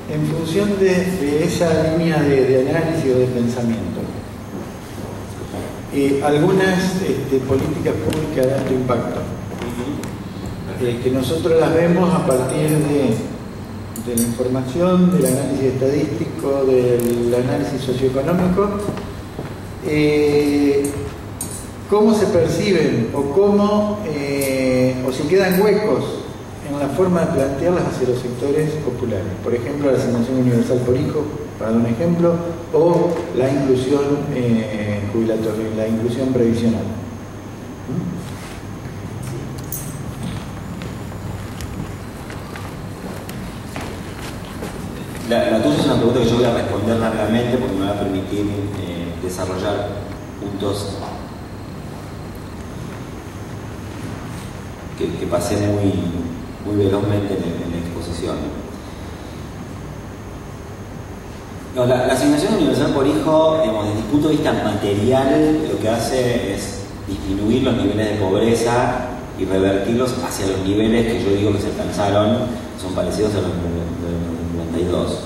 en función de esa línea de análisis o de pensamiento, algunas políticas públicas de alto impacto, que nosotros las vemos a partir de la información, del análisis estadístico, del análisis socioeconómico, cómo se perciben o si quedan huecos en la forma de plantearlas hacia los sectores populares. Por ejemplo, la asignación universal por hijo, para dar un ejemplo, o la inclusión jubilatoria, la inclusión previsional. La tuya es una pregunta que yo voy a responder largamente porque me va a permitir desarrollar puntos que pasé muy velozmente en la exposición. No, la asignación universal por hijo, digamos, desde el punto de vista material, lo que hace es disminuir los niveles de pobreza y revertirlos hacia los niveles que yo digo que se alcanzaron, son parecidos a los del 92.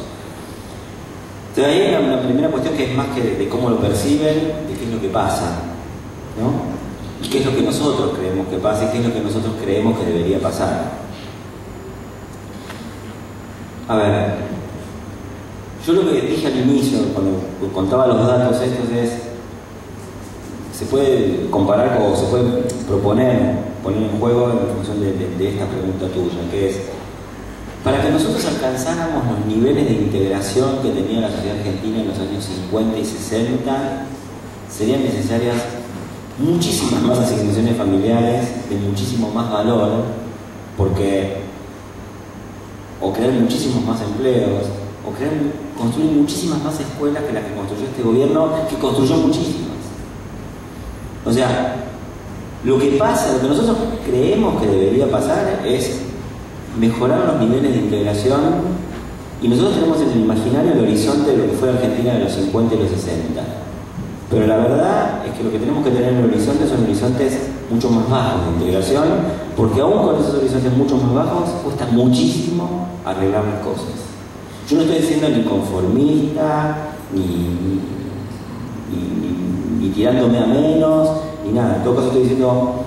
Entonces ahí hay una primera cuestión que es más que de cómo lo perciben, de qué es lo que pasa, ¿no? Y qué es lo que nosotros creemos que pasa y qué es lo que nosotros creemos que debería pasar. A ver, yo lo que dije al inicio, cuando contaba los datos estos, es se puede comparar o se puede poner en juego en función de esta pregunta tuya, que es, para que nosotros alcanzáramos los niveles de integración que tenía la sociedad argentina en los años 50 y 60, serían necesarias muchísimas más asignaciones familiares, de muchísimo más valor, porque o crear muchísimos más empleos, o construir muchísimas más escuelas que las que construyó este gobierno, que construyó muchísimas. O sea, lo que nosotros creemos que debería pasar es mejorar los niveles de integración, y nosotros tenemos en el imaginario el horizonte de lo que fue Argentina de los 50 y los 60. Pero la verdad es que lo que tenemos que tener en el horizonte son horizontes mucho más bajos de integración, porque aún con esos horizontes mucho más bajos cuesta muchísimo arreglar las cosas. Yo no estoy diciendo ni conformista, ni tirándome a menos, ni nada. En todo caso estoy diciendo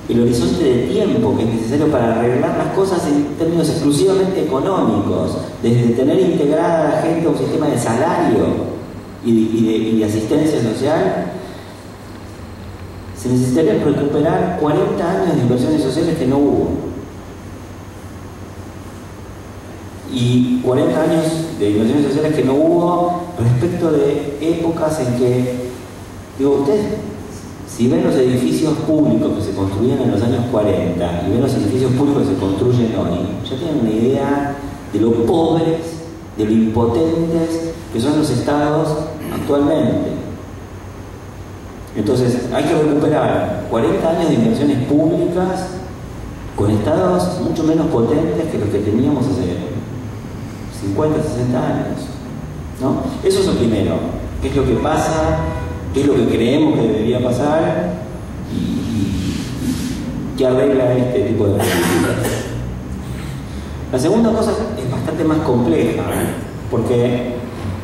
el horizonte de tiempo que es necesario para arreglar las cosas en términos exclusivamente económicos, desde tener integrada a la gente a un sistema de salario y de asistencia social. Se necesitaría recuperar 40 años de inversiones sociales que no hubo. Y 40 años de inversiones sociales que no hubo respecto de épocas en que, digo, ustedes, si ven los edificios públicos que se construían en los años 40 y ven los edificios públicos que se construyen hoy, ya tienen una idea de lo pobres, de lo impotentes que son los estados actualmente. Entonces, hay que recuperar 40 años de inversiones públicas con estados mucho menos potentes que los que teníamos hace 50, 60 años, ¿no? Eso es lo primero. ¿Qué es lo que pasa? ¿Qué es lo que creemos que debería pasar? Y qué arregla este tipo de políticas. La segunda cosa es bastante más compleja, porque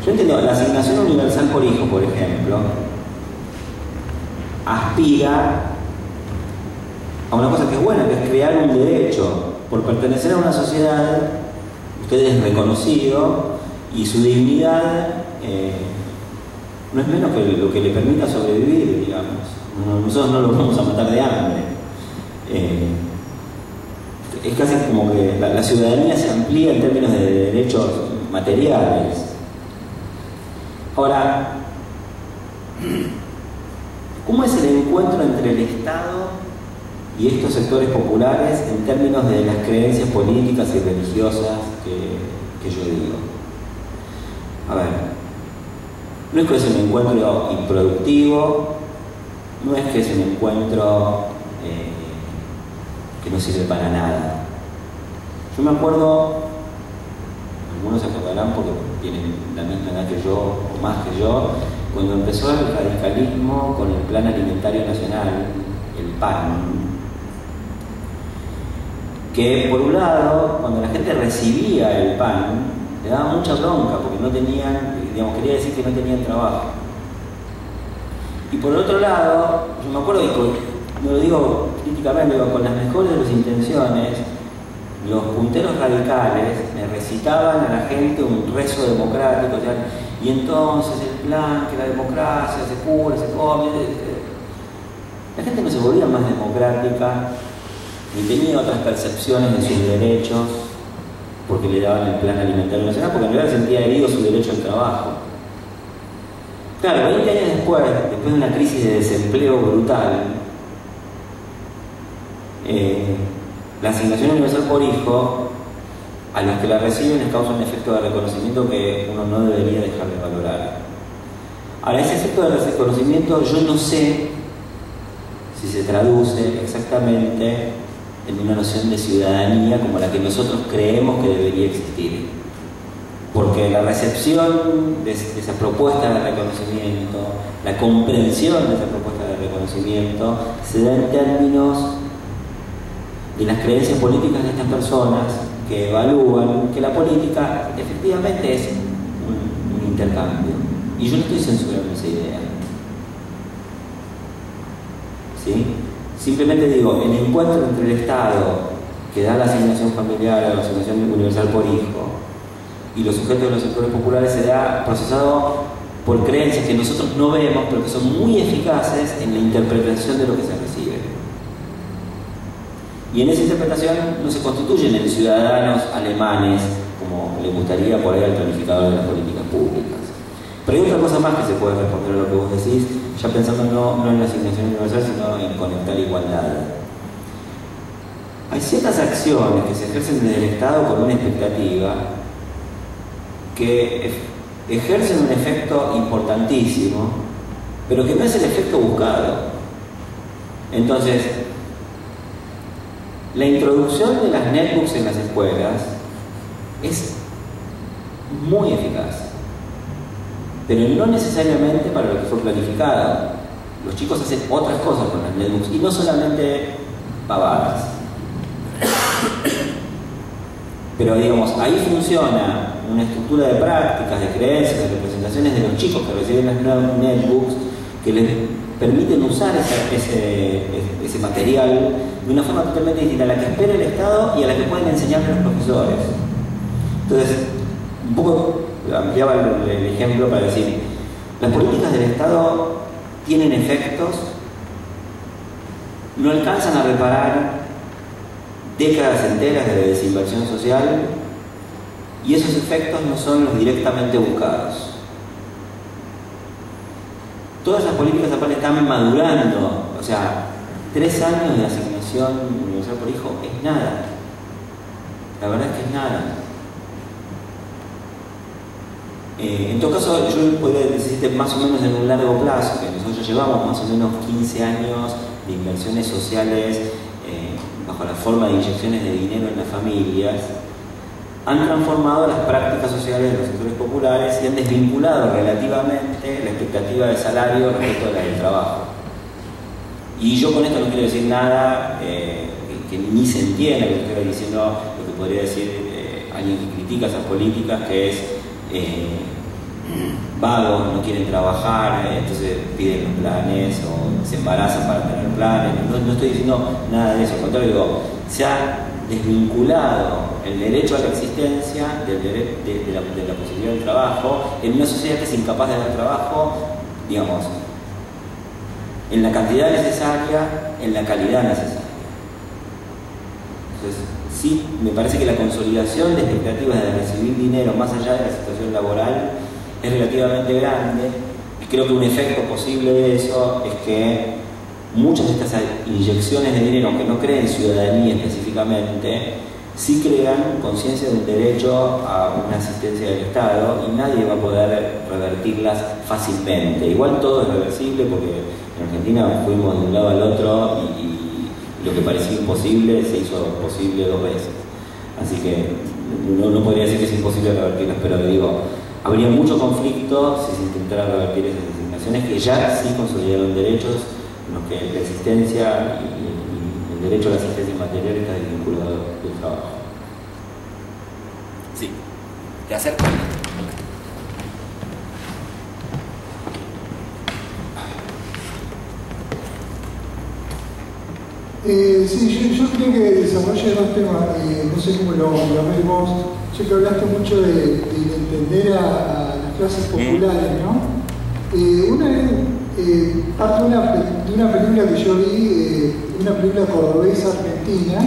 yo entiendo, la asignación universal por hijo, por ejemplo, aspira a una cosa que es buena, que es crear un derecho. Por pertenecer a una sociedad, usted es reconocido y su dignidad no es menos que lo que le permita sobrevivir, digamos. Nosotros no lo vamos a matar de hambre. Es casi como que la ciudadanía se amplía en términos de derechos materiales. Ahora, ¿cómo es el encuentro entre el Estado y estos sectores populares en términos de las creencias políticas y religiosas que yo digo? A ver, no es que es un encuentro improductivo, no es que es un encuentro que no sirve para nada. Yo me acuerdo, algunos se acordarán porque tienen la misma edad que yo o más que yo, cuando empezó el radicalismo con el Plan Alimentario Nacional, el PAN, que por un lado, cuando la gente recibía el PAN, Le daba mucha bronca porque no tenían, digamos, quería decir que no tenían trabajo. Y por el otro lado, yo me acuerdo, y no lo digo críticamente, digo, con las mejores de las intenciones, los punteros radicales me recitaban a la gente un rezo democrático, o sea, y entonces el plan, que la democracia se cura, se come. La gente no se volvía más democrática, ni tenía otras percepciones de sus derechos, porque le daban el plan alimentario nacional, porque en realidad sentía herido su derecho al trabajo. Claro, 20 años después de una crisis de desempleo brutal, la asignación universal por hijo, a los que la reciben les causa un efecto de reconocimiento que uno no debería dejar de valorar. Ahora, ese efecto de reconocimiento yo no sé si se traduce exactamente en una noción de ciudadanía como la que nosotros creemos que debería existir. Porque la recepción de esa propuesta de reconocimiento, la comprensión de esa propuesta de reconocimiento, se da en términos de las creencias políticas de estas personas que evalúan que la política efectivamente es un intercambio. Y yo no estoy censurando esa idea. ¿Sí? Simplemente digo, el encuentro entre el Estado, que da la asignación familiar o la asignación universal por hijo, y los sujetos de los sectores populares se da procesado por creencias que nosotros no vemos, pero que son muy eficaces en la interpretación de lo que se recibe. Y en esa interpretación no se constituyen en ciudadanos alemanes, como le gustaría por ahí al planificador de las políticas públicas. Pero hay otra cosa más que se puede responder a lo que vos decís, ya pensando no en la asignación universal, sino en conectar igualdad. Hay ciertas acciones que se ejercen desde el Estado con una expectativa que ejercen un efecto importantísimo, pero que no es el efecto buscado. Entonces, la introducción de las netbooks en las escuelas es muy eficaz, pero no necesariamente para lo que fue planificado. Los chicos hacen otras cosas con las netbooks y no solamente pavadas. Pero digamos, ahí funciona una estructura de prácticas, de creencias, de representaciones de los chicos que reciben las netbooks que les permiten usar ese material de una forma totalmente distinta a la que espera el Estado y a la que pueden enseñarle los profesores. Entonces, un poco ampliaba el ejemplo para decir, las políticas del Estado tienen efectos, no alcanzan a reparar décadas enteras de desinversión social y esos efectos no son los directamente buscados. Todas esas políticas aparte están madurando, o sea, 3 años de asignación universal por hijo es nada. La verdad es que es nada. En todo caso, yo podría decirte más o menos en un largo plazo, que nosotros llevamos más o menos 15 años de inversiones sociales bajo la forma de inyecciones de dinero en las familias, han transformado las prácticas sociales de los sectores populares y han desvinculado relativamente la expectativa de salario respecto a la del trabajo. Y yo con esto no quiero decir nada que ni se entienda, que estoy diciendo lo que podría decir alguien que critica esas políticas, que es vagos, no quieren trabajar, entonces piden los planes o se embarazan para tener planes. No estoy diciendo nada de eso, al contrario, digo, se ha desvinculado el derecho a la existencia de la posibilidad del trabajo en una sociedad que es incapaz de dar trabajo, digamos, en la cantidad necesaria, en la calidad necesaria. Entonces, sí, me parece que la consolidación de expectativas de recibir dinero más allá de la situación laboral es relativamente grande, y creo que un efecto posible de eso es que muchas de estas inyecciones de dinero, aunque no creen ciudadanía específicamente, sí crean conciencia de un derecho a una asistencia del Estado y nadie va a poder revertirlas fácilmente. Igual todo es reversible porque en Argentina fuimos de un lado al otro y lo que parecía imposible se hizo posible 2 veces. Así que no podría decir que es imposible revertirlas, pero digo, habría mucho conflicto si se intentara revertir esas designaciones que ya sí consolidaron derechos en los que la existencia y el derecho a la asistencia material está desvinculado del trabajo. Sí. te acerco. Sí, yo creo que desarrolle dos temas, no sé cómo lo ves vos, yo que hablaste mucho de entender a las clases populares, ¿no? Una vez, parte de una película que yo vi, una película cordobesa argentina.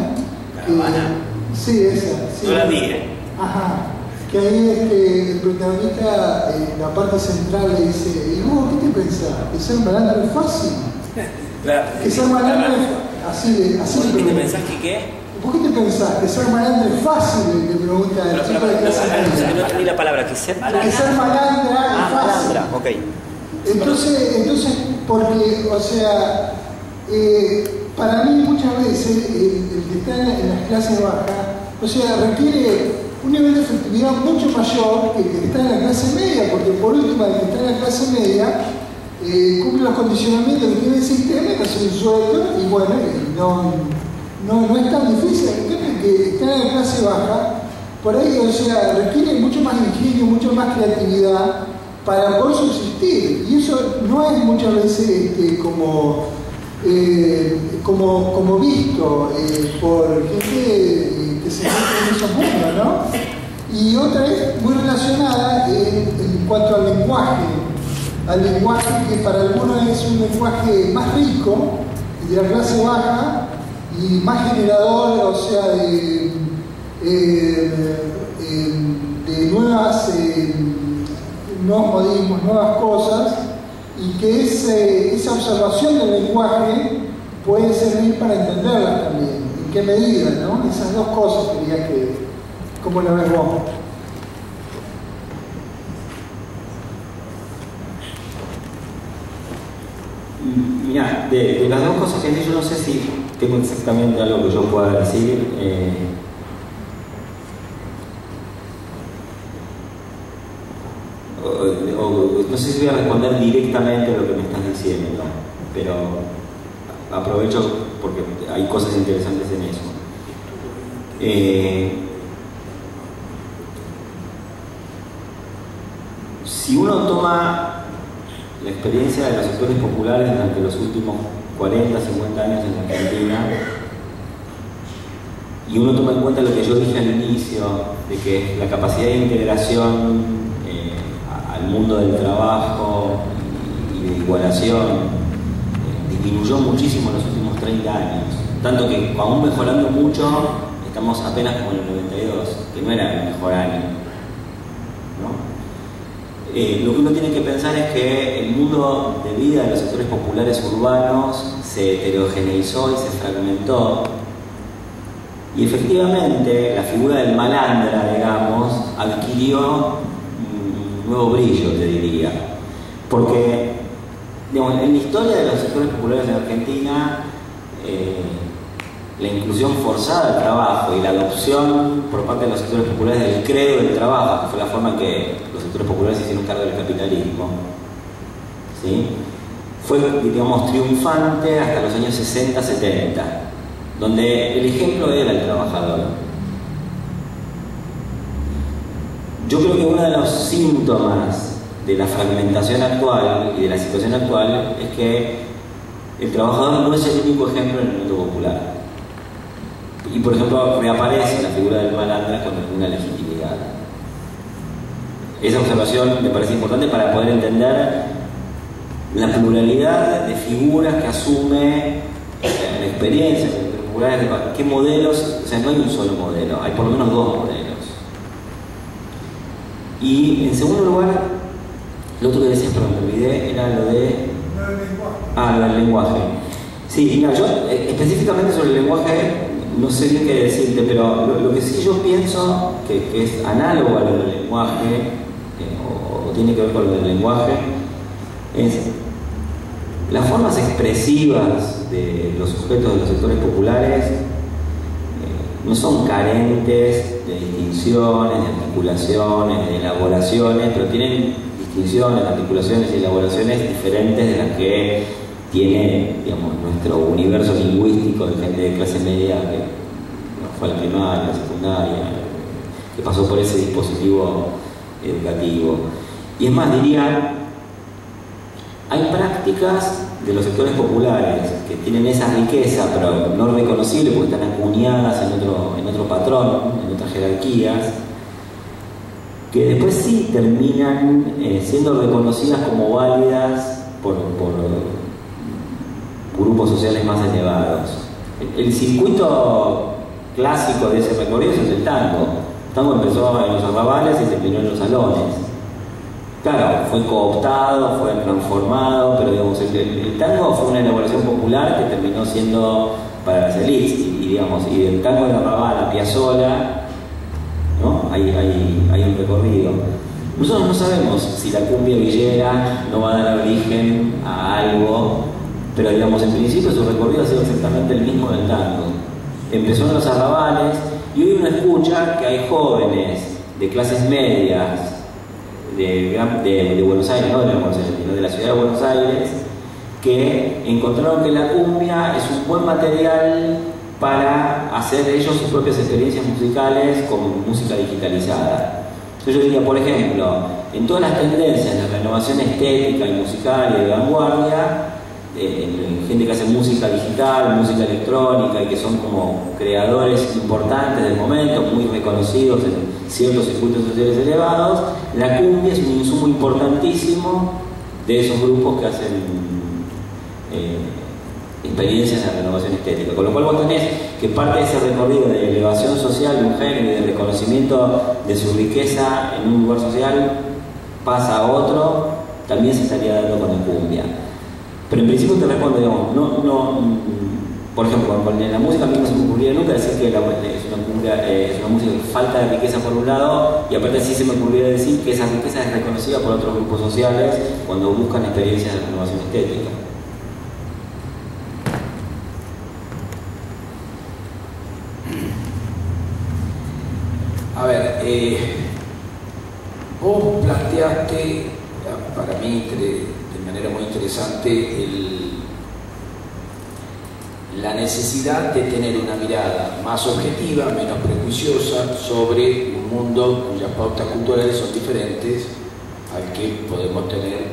Caravana. Sí, esa. Sí. No la vi, Ajá. Que ahí el protagonista, en la parte central, le dice, ¿y vos qué te pensás? ¿Que ser malandro es fácil? Claro. Que ser malandro es fácil. Así ¿Qué te pensás que qué? ¿Por qué te pensás? ¿Que ser malandro es fácil? Le pregunta el chico de clase media. No entendí la palabra, que ser malandra. Que ser malandra es fácil. Malandra, ok. Entonces, porque, o sea, para mí muchas veces el que está en las clases bajas, o sea, requiere un nivel de efectividad mucho mayor que el que está en la clase media, porque por último el que está en la clase media cumple los condicionamientos que tiene el sistema, que hace un sueldo y bueno, no es tan difícil. El que está en la clase baja, por ahí, o sea, requiere mucho más ingenio, mucho más creatividad para poder subsistir. Y eso no es muchas veces como visto por gente que se mete en esos mundos, ¿no? Y otra es muy relacionada en cuanto al lenguaje que para algunos es un lenguaje más rico, de la clase baja, y más generador, o sea, de nuevos modismos, nuevas cosas, y que esa observación del lenguaje puede servir para entenderlas también. ¿En qué medida, no? Esas dos cosas quería ¿cómo la ves vos? Mira, de las dos cosas que has dicho, yo no sé si tengo exactamente algo que yo pueda decir. No sé si voy a responder directamente lo que me estás diciendo, ¿no? Pero aprovecho porque hay cosas interesantes en eso. Si uno toma la experiencia de los sectores populares durante los últimos 40, 50 años en Argentina, y uno toma en cuenta lo que yo dije al inicio, de que la capacidad de integración al mundo del trabajo y de igualación disminuyó muchísimo en los últimos 30 años, tanto que aún mejorando mucho, estamos apenas como en el 92, que no era el mejor año, ¿no? Lo que uno tiene que pensar es que el mundo de vida de los sectores populares urbanos se heterogeneizó y se fragmentó, y efectivamente la figura del malandra, digamos, adquirió un nuevo brillo, te diría, porque digamos, en la historia de los sectores populares en Argentina, la inclusión forzada del trabajo y la adopción por parte de los sectores populares del credo del trabajo, que fue la forma en que los sectores populares se hicieron cargo del capitalismo, ¿sí? Fue, digamos, triunfante hasta los años 60, 70, donde el ejemplo era el trabajador. Yo creo que uno de los síntomas de la fragmentación actual y de la situación actual es que el trabajador no es el único ejemplo en el mundo popular. Y por ejemplo, reaparece la figura del malandra con alguna legitimidad. Esa observación me parece importante para poder entender la pluralidad de figuras que asume la experiencia de los populares, de qué modelos, o sea, no hay un solo modelo, hay por lo menos dos modelos. Y en segundo lugar, lo otro que decías, pero me olvidé, era lo de... lo del lenguaje. Sí, mira, yo específicamente sobre el lenguaje no sé bien qué decirte, pero lo que sí yo pienso que es análogo a lo del lenguaje, o tiene que ver con lo del lenguaje, es las formas expresivas de los sujetos de los sectores populares no son carentes de distinciones, de articulaciones, de elaboraciones, pero tienen distinciones, articulaciones y elaboraciones diferentes de las que tiene, digamos, nuestro universo lingüístico de gente de clase media que fue a la primaria, la secundaria. que pasó por ese dispositivo educativo. Y es más, diría, hay prácticas de los sectores populares que tienen esa riqueza, pero no reconocible porque están acuñadas en otro patrón, en otras jerarquías, que después sí terminan siendo reconocidas como válidas por grupos sociales más elevados. El circuito clásico de ese recorrido es el tango. El tango empezó en los arrabales y terminó en los salones. Claro, fue cooptado, fue transformado, pero digamos, el tango fue una elaboración popular que terminó siendo para las élites, y del tango de la arrabal a Piazzolla, ¿no? Hay un recorrido. Nosotros no sabemos si la cumbia villera no va a dar origen a algo, pero digamos, en principio su recorrido ha sido exactamente el mismo del tango. Empezó en los arrabales y hoy uno escucha que hay jóvenes de clases medias de Buenos Aires, no de Buenos Aires, sino de la ciudad de Buenos Aires, que encontraron que la cumbia es un buen material para hacer ellos sus propias experiencias musicales con música digitalizada. Entonces yo diría, por ejemplo, en todas las tendencias de renovación estética y musical y de vanguardia, gente que hace música digital, música electrónica y que son como creadores importantes del momento, muy reconocidos en ciertos circuitos sociales elevados, la cumbia es un insumo importantísimo de esos grupos que hacen experiencias de renovación estética. Con lo cual vos tenés que parte de ese recorrido de elevación social de un género y de reconocimiento de su riqueza en un lugar social pasa a otro, también se estaría dando con la cumbia. Pero en principio te respondo, digamos, por ejemplo, en la música a mí no se me ocurriría nunca decir que es una música que falta de riqueza por un lado, y aparte sí se me ocurriría decir que esa riqueza es reconocida por otros grupos sociales cuando buscan experiencias de renovación estética. A ver, vos planteaste, para mí de manera muy interesante, la necesidad de tener una mirada más objetiva, menos prejuiciosa sobre un mundo cuyas pautas culturales son diferentes al que podemos tener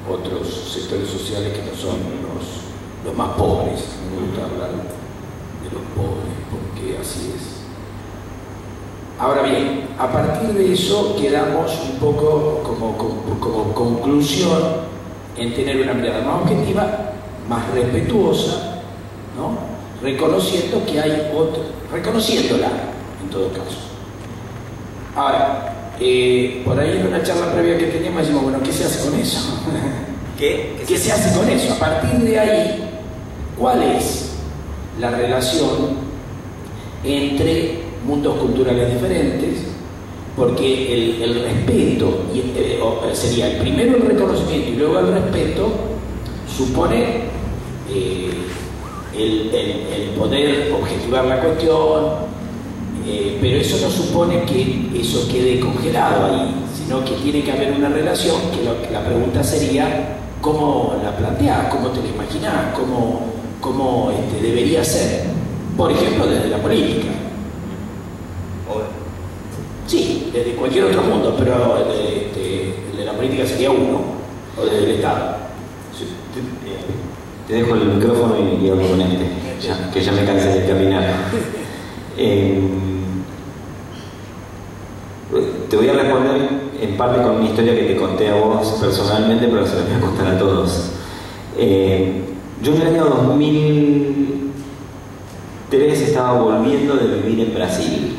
otros sectores sociales que no son los más pobres. Me gusta hablar de los pobres porque así es. Ahora bien, a partir de eso quedamos un poco como conclusión en tener una mirada más objetiva, más respetuosa, ¿no? Reconociendo que hay otro, reconociéndola en todo caso. Ahora, por ahí en una charla previa que teníamos decimos, bueno, ¿qué se hace con eso? ¿Qué se hace con eso? A partir de ahí, ¿cuál es la relación entre mundos culturales diferentes? Porque el respeto sería el primero el reconocimiento y luego el respeto supone el poder objetivar la cuestión, pero eso no supone que eso quede congelado ahí, sino que tiene que haber una relación que la pregunta sería ¿cómo la planteás? ¿Cómo te la imaginás? ¿Cómo debería ser? Por ejemplo, desde la política. Sí, desde cualquier otro mundo, pero el de la política sería uno, o desde el Estado. Sí. Te dejo el micrófono y hablo con que ya me cansé de caminar. Te voy a responder en parte con una historia que te conté a vos personalmente, pero se la voy a contar a todos. Yo en el año 2003 estaba volviendo de vivir en Brasil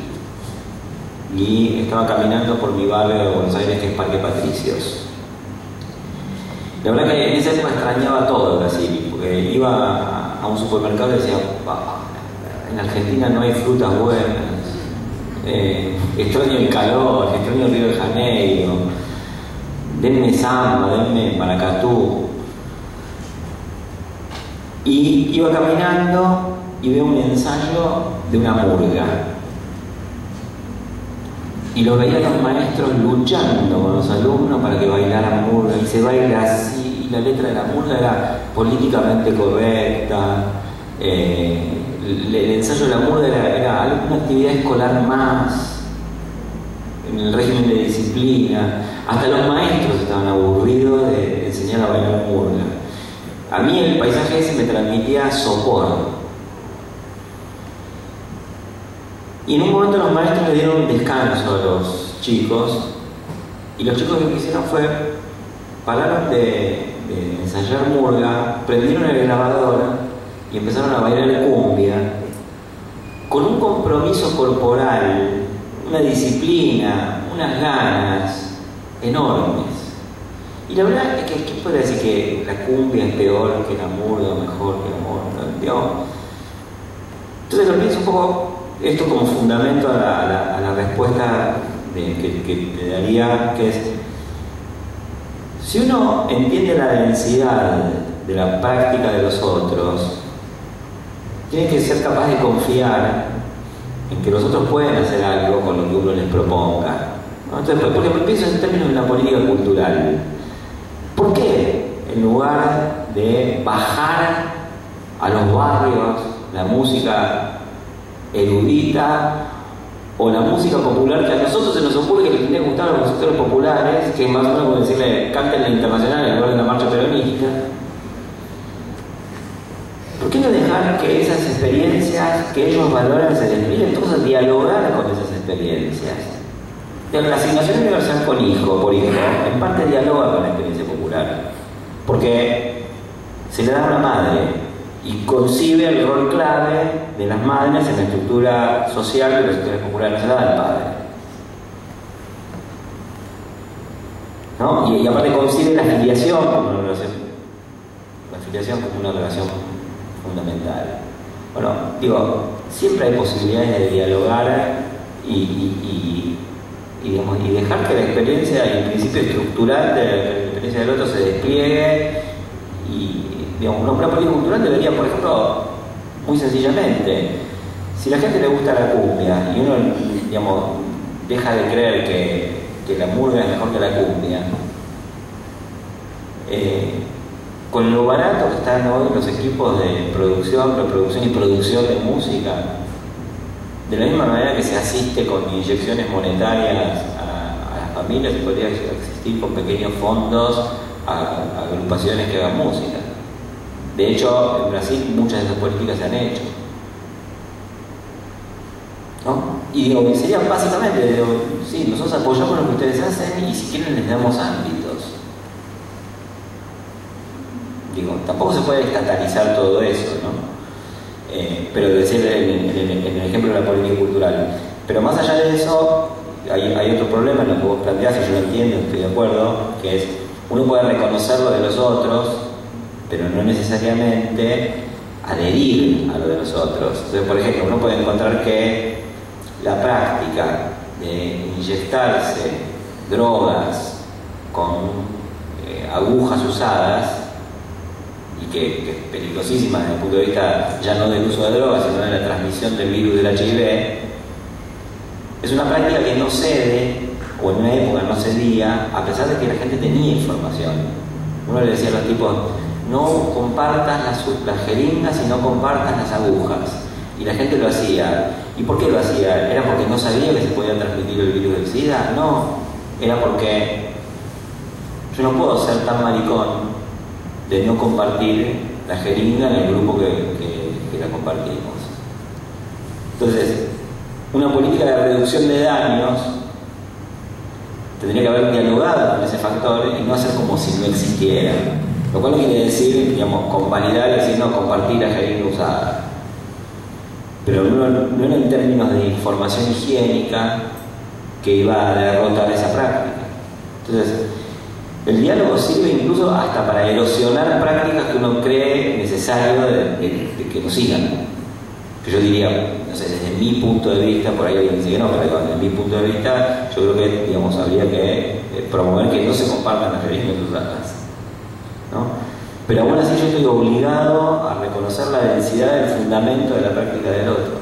y estaba caminando por mi barrio de Buenos Aires, que es Parque Patricios. La verdad que en esa época extrañaba todo Brasil, porque iba a un supermercado y decía, en Argentina no hay frutas buenas, extraño el calor, extraño Río de Janeiro, denme samba, denme maracatú. Y iba caminando y veo un ensayo de una murga. Y lo veía los maestros luchando con los alumnos para que bailaran murga, y se baila así, y la letra de la murga era políticamente correcta, el ensayo de la murga era una actividad escolar más, en el régimen de disciplina. Hasta los maestros estaban aburridos de enseñar a bailar murga. A mí el paisaje ese me transmitía sopor. Y en un momento los maestros le dieron un descanso a los chicos, y los chicos lo que hicieron fue, pararon de ensayar murga, prendieron el grabador y empezaron a bailar cumbia, con un compromiso corporal, una disciplina, unas ganas enormes. Y la verdad es que, ¿quién puede decir que la cumbia es peor que la murga o mejor que la murga? Entonces lo pienso un poco esto como fundamento a la respuesta que te daría, que es, si uno entiende la densidad de la práctica de los otros, tiene que ser capaz de confiar en que los otros pueden hacer algo con lo que uno les proponga, ¿no? Entonces, por ejemplo, pienso en términos de una política cultural. ¿Por qué en lugar de bajar a los barrios la música erudita o la música popular, que a nosotros se nos ocurre que les tiene que gustar a los sectores populares, que es más o menos como decirle canten la internacional en lugar de la marcha peronista? ¿Por qué no dejar que esas experiencias que ellos valoran se despliegue? Entonces dialogar con esas experiencias. La asignación universal con hijo, por hijo, en parte dialoga con la experiencia popular, porque se le da a una madre y concibe el rol clave de las madres en la estructura social de los sectores populares, se la da al padre, ¿no? Y aparte concibe la filiación como una relación, fundamental. Bueno, digo, siempre hay posibilidades de dialogar y dejar que la experiencia y el principio estructural de la experiencia del otro se despliegue. Y digamos, una política cultural debería, por ejemplo, muy sencillamente, si a la gente le gusta la cumbia y uno, digamos, deja de creer que la murga es mejor que la cumbia, con lo barato que están hoy los equipos de producción, reproducción y producción de música, de la misma manera que se asiste con inyecciones monetarias a las familias, se podría asistir con pequeños fondos a agrupaciones que hagan música. De hecho, en Brasil muchas de esas políticas se han hecho, ¿no? Y digo, sería básicamente, sí, nosotros apoyamos lo que ustedes hacen y si quieren les damos ámbitos. Digo, tampoco se puede estatalizar todo eso, ¿no? Pero decir en el ejemplo de la política cultural. Pero más allá de eso, hay otro problema en lo que vos planteás, y yo lo entiendo, estoy de acuerdo, que es, uno puede reconocer lo de los otros, pero no necesariamente adherir a lo de los otros. Entonces, por ejemplo, uno puede encontrar que la práctica de inyectarse drogas con agujas usadas, y que es peligrosísima desde el punto de vista ya no del uso de drogas, sino de la transmisión del virus del HIV, es una práctica que no cede, o en una época no cedía, a pesar de que la gente tenía información. Uno le decía a los tipos, no compartas las jeringas y no compartas las agujas. Y la gente lo hacía. ¿Y por qué lo hacía? ¿Era porque no sabía que se podía transmitir el virus del SIDA? No, era porque yo no puedo ser tan maricón de no compartir la jeringa en el grupo que la compartimos. Entonces, una política de reducción de daños tendría que haber dialogado con ese factor y no hacer como si no existiera. Lo cual no quiere decir, digamos, convalidar y decir no, compartir la jeringa usada. Pero no era en términos de información higiénica que iba a derrotar esa práctica. Entonces, el diálogo sirve incluso hasta para erosionar prácticas que uno cree necesario de que nos sigan. Que yo diría, no sé, desde mi punto de vista, por ahí alguien dice que no, pero desde mi punto de vista, yo creo que, digamos, habría que promover que no se compartan las jeringas usadas, ¿no? Pero aún así yo estoy obligado a reconocer la densidad del fundamento de la práctica del otro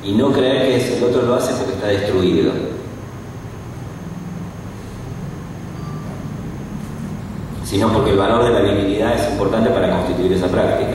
y no creer que si el otro lo hace porque está destruido. Sino porque el valor de la divinidad es importante para constituir esa práctica.